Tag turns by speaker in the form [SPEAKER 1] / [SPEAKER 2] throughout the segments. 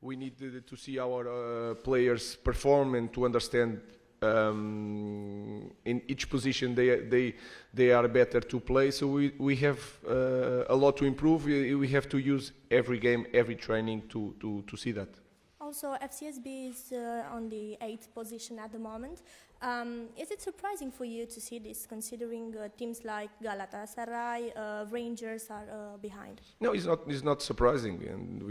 [SPEAKER 1] we need to see our players perform and to understand in each position they are better to play. So we have a lot to improve. We have to use every game, every training to see that.
[SPEAKER 2] Also, FCSB is on the 8th position at the moment. Is it surprising for you to see this, considering teams like Galatasaray, Rangers are behind?
[SPEAKER 1] No, it's not surprising, and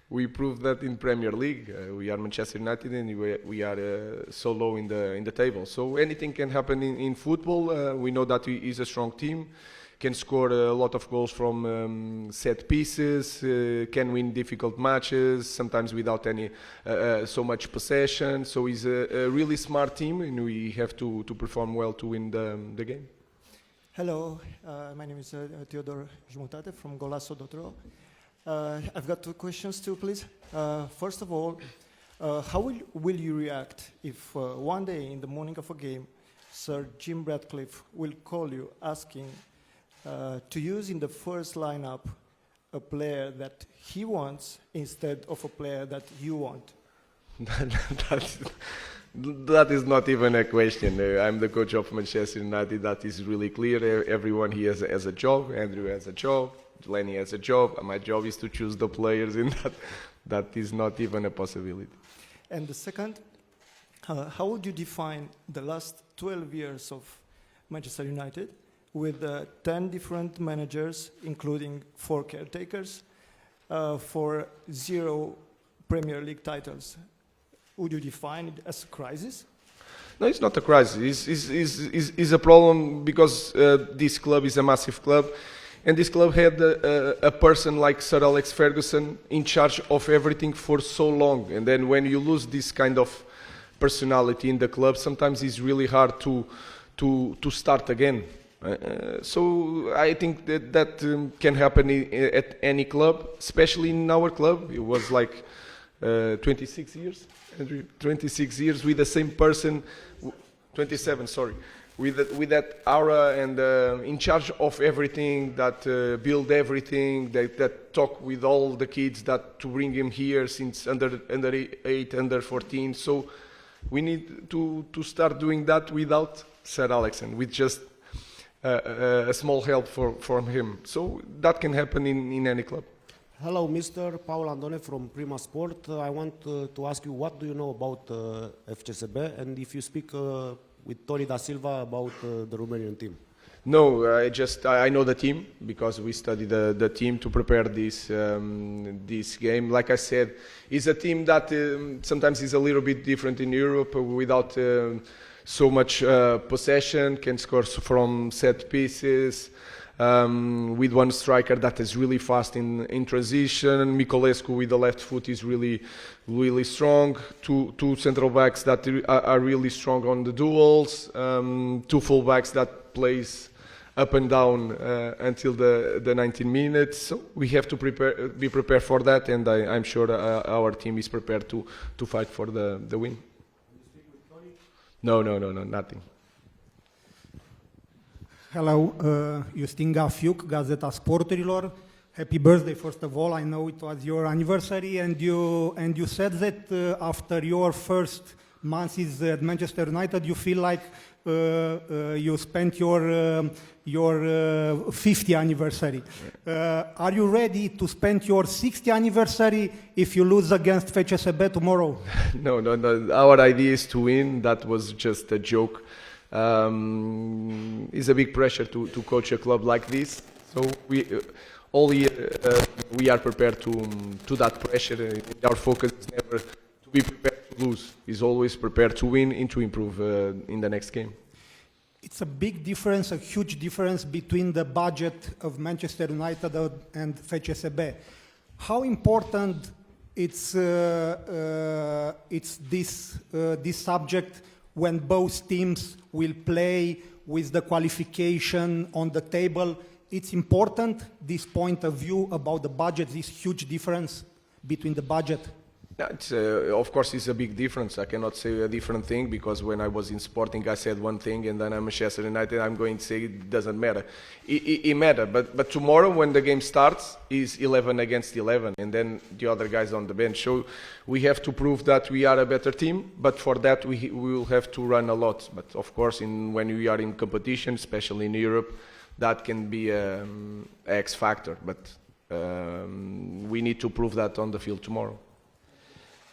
[SPEAKER 1] we proved that in Premier League. We are Manchester United, and we are so low in the table. So anything can happen in football. We know that he is a strong team, can score a lot of goals from set pieces, can win difficult matches, sometimes without any so much possession. So he's a really smart team, and we have to perform well to win the game.
[SPEAKER 3] Hello, my name is Theodor Jumutate from Golasso.ro. I've got two questions too, please. First of all, how will you react if one day in the morning of a game, Sir Jim Ratcliffe will call you asking to use in the first lineup a player that he wants instead of a player that you want?
[SPEAKER 1] That is not even a question. I'm the coach of Manchester United. That is really clear. Everyone here has a job. Andrew has a job. Lenny has a job. My job is to choose the players, and that is not even a possibility.
[SPEAKER 3] And the second, how would you define the last 12 years of Manchester United with 10 different managers, including 4 caretakers, for 0 Premier League titles? Would you define it as a crisis?
[SPEAKER 1] No, it's not a crisis. It's a problem because this club is a massive club, and this club had a person like Sir Alex Ferguson in charge of everything for so long. And then when you lose this kind of personality in the club, sometimes it's really hard to start again. So I think that can happen at any club, especially in our club. It was like 26 years, 26 years with the same person, 27, sorry, with that aura and in charge of everything, that build everything, that talk with all the kids, that to bring him here since under 8, under 14. So we need to start doing that without Sir Alex and with just a small help from him. So that can happen in any club.
[SPEAKER 4] Hello, Mr. Paul Andone from Prima Sport. I want to ask you, what do you know about FCSB, and if you speak with Tony Da Silva about the Romanian team?
[SPEAKER 1] No, I know the team because we studied the team to prepare this game. Like I said, it's a team that sometimes is a little bit different in Europe without so much possession, can score from set pieces, with one striker that is really fast in transition. Miculescu with the left foot is really strong. Two central backs that are really strong on the duels. 2 full backs that plays up and down until the 19 minutes. So we have to be prepared for that, and I'm sure our team is prepared to fight for the win. No, nothing.
[SPEAKER 5] Hello, Justin Gafiuc, Gazeta Sporturilor. Happy birthday, first of all. I know it was your anniversary, and you said that after your first months at Manchester United, you feel like you spent your 50th anniversary. Are you ready to spend your 60th anniversary if you lose against FCSB tomorrow?
[SPEAKER 1] No. Our idea is to win. That was just a joke. It's a big pressure to coach a club like this. So all year we are prepared to that pressure. Our focus is never to be prepared to lose. It's always prepared to win and to improve in the next game.
[SPEAKER 5] It's a big difference, a huge difference between the budget of Manchester United and FCSB. How important it's this subject when both teams will play with the qualification on the table? It's important, this point of view about the budget, this huge difference between the budget.
[SPEAKER 1] Yeah, of course, it's a big difference. I cannot say a different thing because when I was in Sporting, I said one thing, and then I'm Manchester United. I'm going to say it doesn't matter. It matters, but tomorrow when the game starts, is 11 against 11, and then the other guys on the bench. So we have to prove that we are a better team. But for that, we will have to run a lot. But of course, when we are in competition, especially in Europe, that can be an X factor. But we need to prove that on the field tomorrow.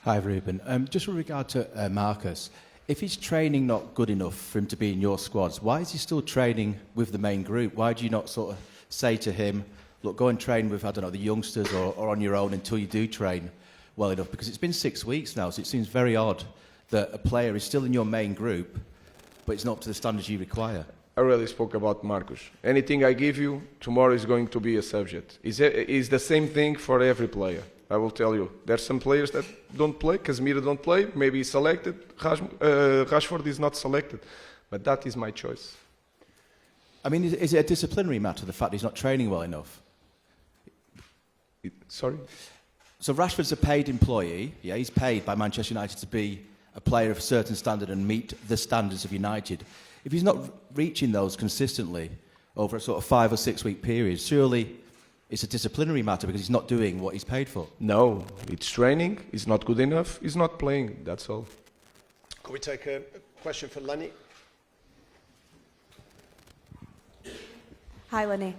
[SPEAKER 6] Hi, Ruben. Just with regard to Marcus, if his training not good enough for him to be in your squads, why is he still training with the main group? Why do you not sort of say to him, look, go and train with, I don't know, the youngsters or on your own until you do train well enough? Because it's been 6 weeks now, so it seems very odd that a player is still in your main group, but it's not to the standards you require.
[SPEAKER 1] I already spoke about Marcus. Anything I give you, tomorrow is going to be a subject. It's the same thing for every player. I will tell you. There's some players that don't play. Casemiro don't play. Maybe he's selected. Rashford is not selected. But that is my choice.
[SPEAKER 6] I mean, is it a disciplinary matter, the fact he's not training well enough?
[SPEAKER 1] Sorry?
[SPEAKER 6] So Rashford's a paid employee. Yeah, he's paid by Manchester United to be a player of a certain standard and meet the standards of United. If he's not reaching those consistently over a sort of 5 or 6 week period, surely it's a disciplinary matter because he's not doing what he's paid for.
[SPEAKER 1] No, it's training. It's not good enough. He's not playing. That's all.
[SPEAKER 7] Could we take a question for Lenny?
[SPEAKER 8] Hi, Lenny.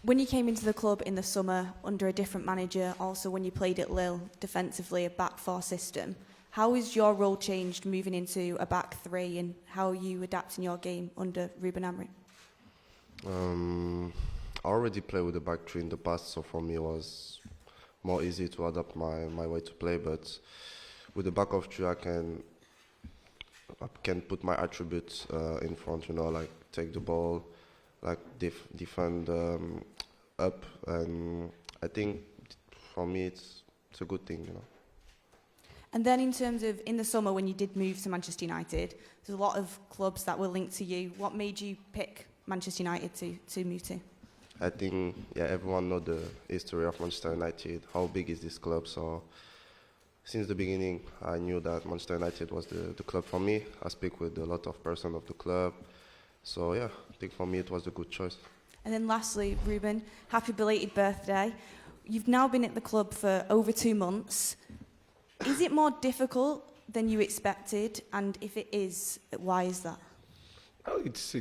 [SPEAKER 8] When you came into the club in the summer under a different manager, also when you played at Lille defensively, a back four system, how has your role changed moving into a back three, and how are you adapting your game under Ruben Amorim?
[SPEAKER 9] I already played with the back three in the past, so for me it was more easy to adapt my way to play. But with the back of three, I can put my attributes in front. You know, like take the ball, like defend up, and I think for me it's a good thing. You know.
[SPEAKER 8] And then in terms of in the summer when you did move to Manchester United, there's a lot of clubs that were linked to you. What made you pick Manchester United to move to?
[SPEAKER 9] I think, yeah, everyone knows the history of Manchester United, how big is this club. So since the beginning, I knew that Manchester United was the club for me. I speak with a lot of persons of the club. So, yeah, I think for me it was a good choice.
[SPEAKER 8] And then lastly, Ruben, happy belated birthday. You've now been at the club for over 2 months. Is it more difficult than you expected? And if it is, why is that?
[SPEAKER 1] Oh, it's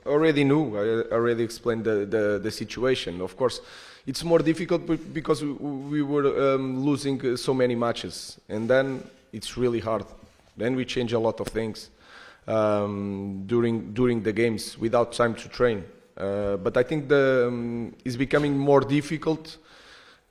[SPEAKER 1] already new. I already explained the situation. Of course, it's more difficult because we were losing so many matches, and then it's really hard. Then we change a lot of things during the games without time to train. But I think it's becoming more difficult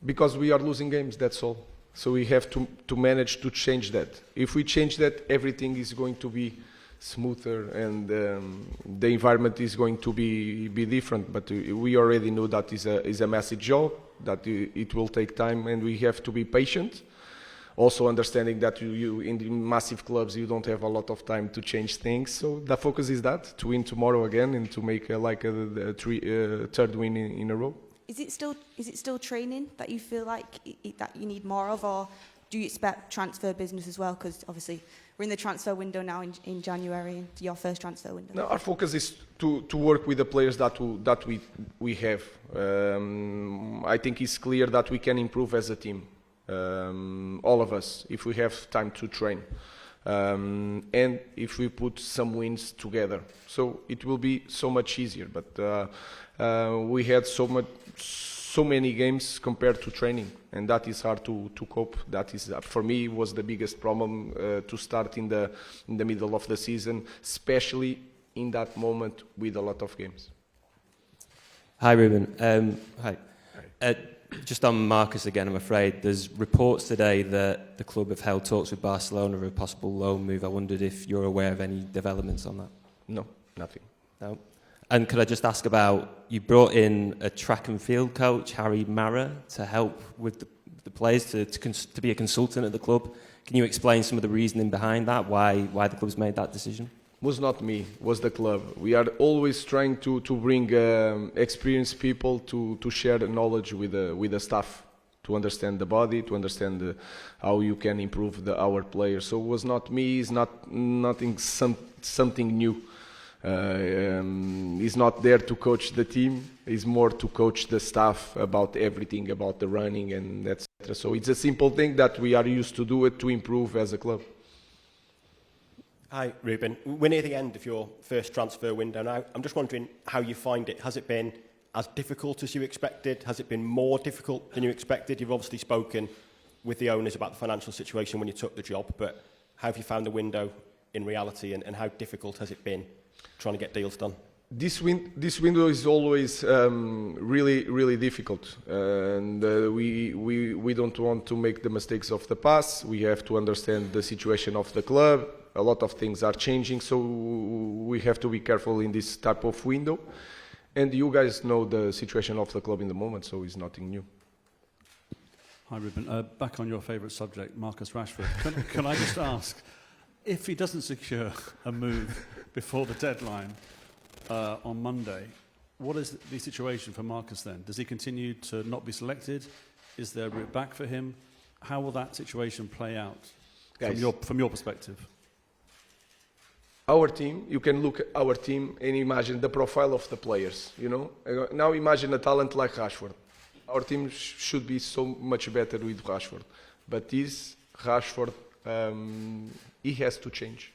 [SPEAKER 1] because we are losing games. That's all. So we have to manage to change that. If we change that, everything is going to be smoother, and the environment is going to be different. But we already know that is a massive job, that it will take time, and we have to be patient. Also understanding that you in the massive clubs you don't have a lot of time to change things. So the focus is that to win tomorrow again and to make a third win in a row.
[SPEAKER 8] Is it still training that you feel like that you need more of, or do you expect transfer business as well? Because obviously we're in the transfer window now in January, your first transfer window.
[SPEAKER 1] No, our focus is to work with the players that we have. I think it's clear that we can improve as a team, all of us, if we have time to train, and if we put some wins together. So it will be so much easier. But we had so many games compared to training, and that is hard to cope. That is, for me, was the biggest problem to start in the middle of the season, especially in that moment with a lot of games.
[SPEAKER 10] Hi, Ruben. Hi. Just on Marcus again, I'm afraid there's reports today that the club have held talks with Barcelona of a possible loan move. I wondered if you're aware of any developments on that.
[SPEAKER 1] No, nothing.
[SPEAKER 10] No. And could I just ask about, you brought in a track and field coach, Harry Mara, to help with the players, to be a consultant at the club. Can you explain some of the reasoning behind that, why the club's made that decision?
[SPEAKER 1] Was not me, was the club. We are always trying to bring experienced people to share the knowledge with the staff, to understand the body, to understand how you can improve our players. So it was not me, it's something new. He's not there to coach the team, he's more to coach the staff about everything, about the running and etc. So it's a simple thing that we are used to do it to improve as a club.
[SPEAKER 7] Hi, Ruben. We're near the end of your first transfer window now. I'm just wondering how you find it. Has it been as difficult as you expected? Has it been more difficult than you expected? You've obviously spoken with the owners about the financial situation when you took the job, but how have you found the window in reality, and how difficult has it been trying to get deals done?
[SPEAKER 1] This window is always really difficult, and we don't want to make the mistakes of the past. We have to understand the situation of the club. A lot of things are changing, so we have to be careful in this type of window. And you guys know the situation of the club in the moment, so it's nothing new.
[SPEAKER 11] Hi, Ruben. Back on your favourite subject, Marcus Rashford. Can I just ask, if he doesn't secure a move before the deadline on Monday, what is the situation for Marcus then? Does he continue to not be selected? Is there a route back for him? How will that situation play out from your perspective?
[SPEAKER 1] Our team, you can look at our team and imagine the profile of the players, you know? Now imagine a talent like Rashford. Our team should be so much better with Rashford. But this Rashford, he has to change.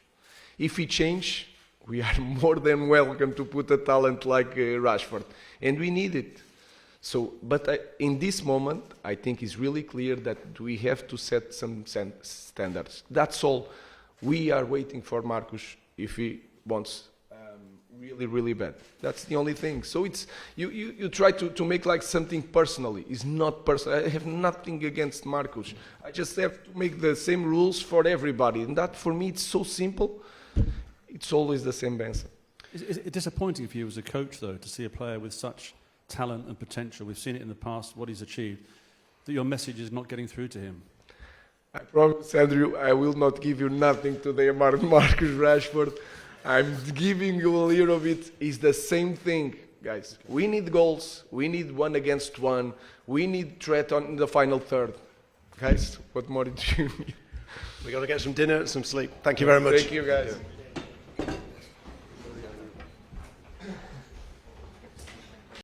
[SPEAKER 1] If he change, we are more than welcome to put a talent like Rashford. And we need it. So, but in this moment, I think it's really clear that we have to set some standards. That's all. We are waiting for Marcus if he wants really bad. That's the only thing. So it's you try to make like something personally. It's not personal. I have nothing against Marcus. I just have to make the same rules for everybody. And that for me, it's so simple. It's always the same answer.
[SPEAKER 11] Is it disappointing for you as a coach, though, to see a player with such talent and potential, we've seen it in the past, what he's achieved, that your message is not getting through to him?
[SPEAKER 1] I promise, Andrew, I will not give you nothing today about Marcus Rashford. I'm giving you a little bit. It's the same thing, guys. We need goals. We need 1-against-1. We need threat on the final third. Guys, what more do you need?
[SPEAKER 7] We've got to get some dinner and some sleep. Thank you very much.
[SPEAKER 1] Thank you, guys.